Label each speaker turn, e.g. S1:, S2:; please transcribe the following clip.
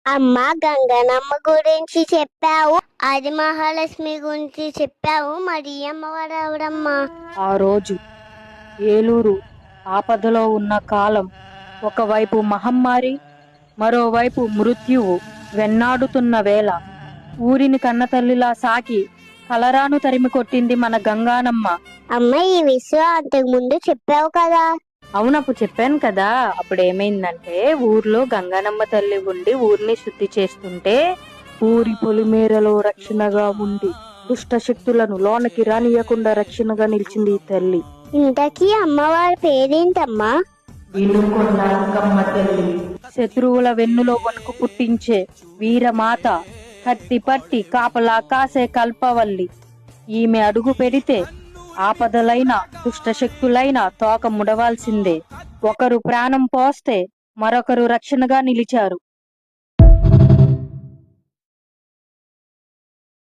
S1: అమ్మ గంగనమ్మ గురించి చెప్పావు, ఆది మహాలక్ష్మి గురించి చెప్పావు, మరి ఈ అమ్మవారు ఎవరమ్మా?
S2: ఆ రోజు ఏలూరు ఆపదలో ఉన్న కాలం. ఒకవైపు మహమ్మారి, మరోవైపు మృత్యువు వెన్నాడుతున్న వేళ ఊరిని కన్నతల్లిలా సాకి కలరాను తరిమి కొట్టింది మన గంగానమ్మ.
S1: అమ్మ ఈ విషయం అంతకు ముందు చెప్పావు కదా.
S2: అవునప్పుడు చెప్పాను కదా. అప్పుడు ఏమైందంటే ఊర్లో గంగానమ్మ తల్లి ఉండి ఊరిని శుద్ధి చేస్తుంటే ఊరి పొలిమేరలో రక్షణగా ఉండి దుష్ట శక్తులను లోనకి రానియకుండా రక్షణగా నిలిచింది ఈ తల్లి.
S1: ఇంతకీ అమ్మవారి పేరేంటమ్మా?
S2: వినుకొండ అంకమ్మ తల్లి. శత్రువుల వెన్నులో వణుకు పుట్టించే వీరమాత, కత్తి పట్టి కాపలా కాసే కల్పవల్లి. ఈమె అడుగు పెడితే ఆపదలైన దుష్టశక్తులైన తోక ముడవాల్సిందే. ఒకరు ప్రాణం పోస్తే మరొకరు రక్షణగా నిలిచారు.